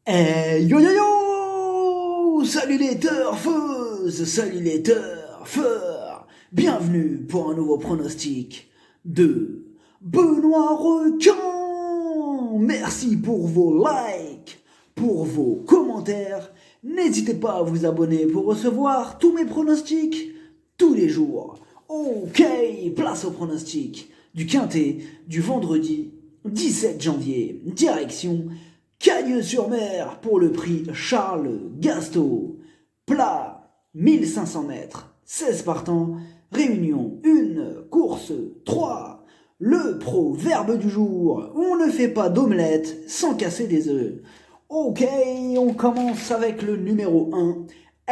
Yo yo yo! Salut les turfeuses! Salut les turfeurs! Bienvenue pour un nouveau pronostic de Benoît Requin! Merci pour vos likes, pour vos commentaires. N'hésitez pas à vous abonner pour recevoir tous mes pronostics tous les jours. Ok, place au pronostic du Quintet du vendredi 17 janvier. Direction Cagnes-sur-Mer pour le prix Charles Gasteau. Plat 1500 mètres, 16 partants, réunion 1, course 3. Le proverbe du jour, on ne fait pas d'omelette sans casser des œufs. Ok, on commence avec le numéro 1,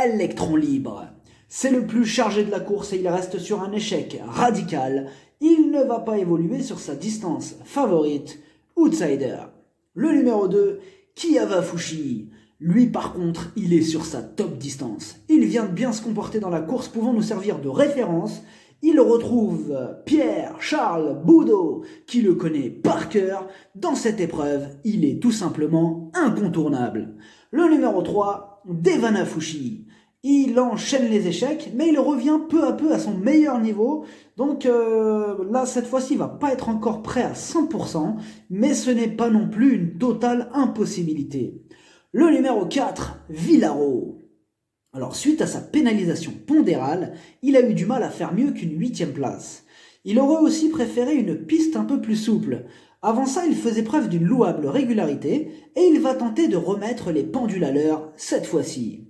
Electron Libre. C'est le plus chargé de la course et il reste sur un échec radical. Il ne va pas évoluer sur sa distance favorite, Outsider. Le numéro 2, Kiava Fushi. Lui par contre, il est sur sa top distance. Il vient de bien se comporter dans la course, pouvant nous servir de référence. Il retrouve Pierre-Charles Boudot, qui le connaît par cœur. Dans cette épreuve, il est tout simplement incontournable. Le numéro 3, Devana Fushi. Il enchaîne les échecs, mais il revient peu à peu à son meilleur niveau. Donc là, cette fois-ci, il va pas être encore prêt à 100%, mais ce n'est pas non plus une totale impossibilité. Le numéro 4, Villaro. Alors, suite à sa pénalisation pondérale, il a eu du mal à faire mieux qu'une 8e place. Il aurait aussi préféré une piste un peu plus souple. Avant ça, il faisait preuve d'une louable régularité, et il va tenter de remettre les pendules à l'heure cette fois-ci.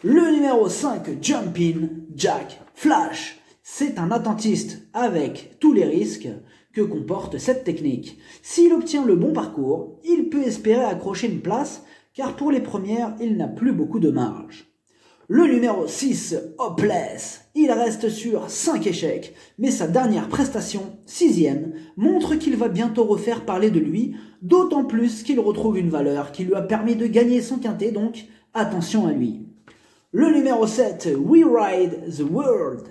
Le numéro 5, Jumpin' Jack Flash. C'est un attentiste avec tous les risques que comporte cette technique. S'il obtient le bon parcours, il peut espérer accrocher une place, car pour les premières, il n'a plus beaucoup de marge. Le numéro 6, Hopeless. Il reste sur 5 échecs, mais sa dernière prestation, 6e, montre qu'il va bientôt refaire parler de lui, d'autant plus qu'il retrouve une valeur qui lui a permis de gagner son quintet, donc attention à lui. Le numéro 7, We Ride the World.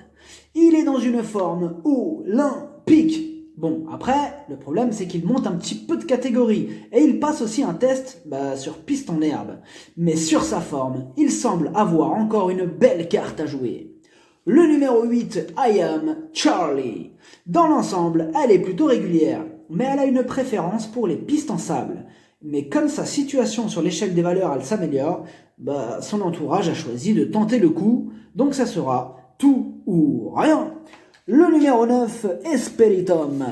Il est dans une forme olympique. Bon, après, le problème c'est qu'il monte un petit peu de catégorie et il passe aussi un test sur piste en herbe. Mais sur sa forme, il semble avoir encore une belle carte à jouer. Le numéro 8, I Am Charlie. Dans l'ensemble, elle est plutôt régulière, mais elle a une préférence pour les pistes en sable. Mais comme sa situation sur l'échelle des valeurs elle s'améliore, son entourage a choisi de tenter le coup, donc ça sera tout ou rien. Le numéro 9, Esperitum.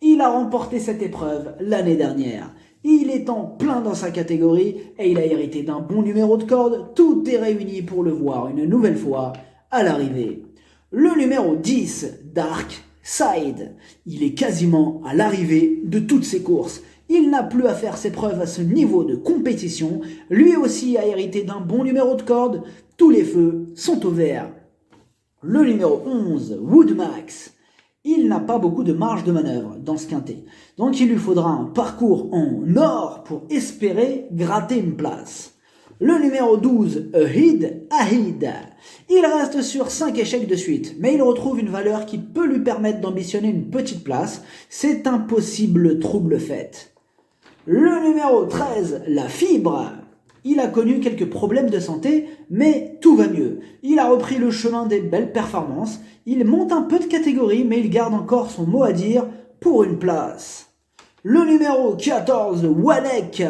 Il a remporté cette épreuve l'année dernière. Il est en plein dans sa catégorie et il a hérité d'un bon numéro de corde. Tout est réuni pour le voir une nouvelle fois à l'arrivée. Le numéro 10, Dark Side. Il est quasiment à l'arrivée de toutes ses courses. Il n'a plus à faire ses preuves à ce niveau de compétition. Lui aussi a hérité d'un bon numéro de corde. Tous les feux sont au vert. Le numéro 11, Woodmax. Il n'a pas beaucoup de marge de manœuvre dans ce quintet. Donc il lui faudra un parcours en or pour espérer gratter une place. Le numéro 12, Ahid. Il reste sur 5 échecs de suite, mais il retrouve une valeur qui peut lui permettre d'ambitionner une petite place. C'est un possible trouble fait. Le numéro 13, La Fibre. Il a connu quelques problèmes de santé, mais tout va mieux. Il a repris le chemin des belles performances. Il monte un peu de catégorie, mais il garde encore son mot à dire pour une place. Le numéro 14, Walek.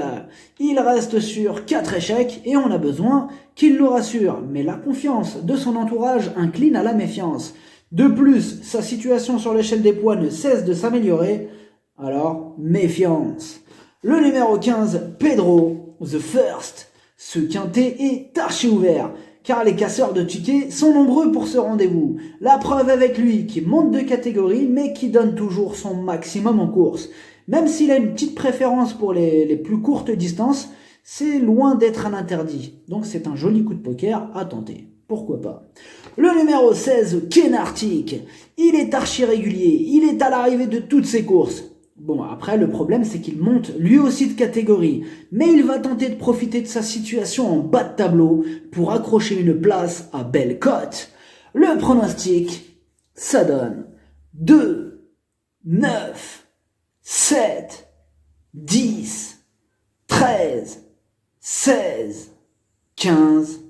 Il reste sur 4 échecs et on a besoin qu'il nous rassure. Mais la confiance de son entourage incline à la méfiance. De plus, sa situation sur l'échelle des poids ne cesse de s'améliorer. Alors, méfiance. Le numéro 15, Pedro, The First. Ce quintet est archi ouvert, car les casseurs de tickets sont nombreux pour ce rendez-vous. La preuve avec lui, qui monte de catégorie, mais qui donne toujours son maximum en course. Même s'il a une petite préférence pour les plus courtes distances, c'est loin d'être un interdit. Donc c'est un joli coup de poker à tenter. Pourquoi pas. Le numéro 16, Ken Arctic. Il est archi régulier, il est à l'arrivée de toutes ses courses. Bon, après, le problème, c'est qu'il monte lui aussi de catégorie. Mais il va tenter de profiter de sa situation en bas de tableau pour accrocher une place à belle cote. Le pronostic, ça donne 2, 9, 7, 10, 13, 16, 15,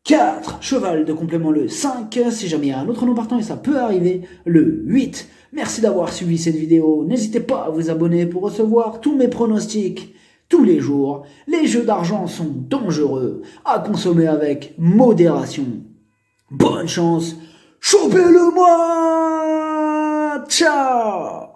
4, cheval de complément le 5, si jamais il y a un autre nom partant et ça peut arriver, le 8. Merci d'avoir suivi cette vidéo, n'hésitez pas à vous abonner pour recevoir tous mes pronostics tous les jours. Les jeux d'argent sont dangereux, à consommer avec modération. Bonne chance, chopez-le moi. Ciao.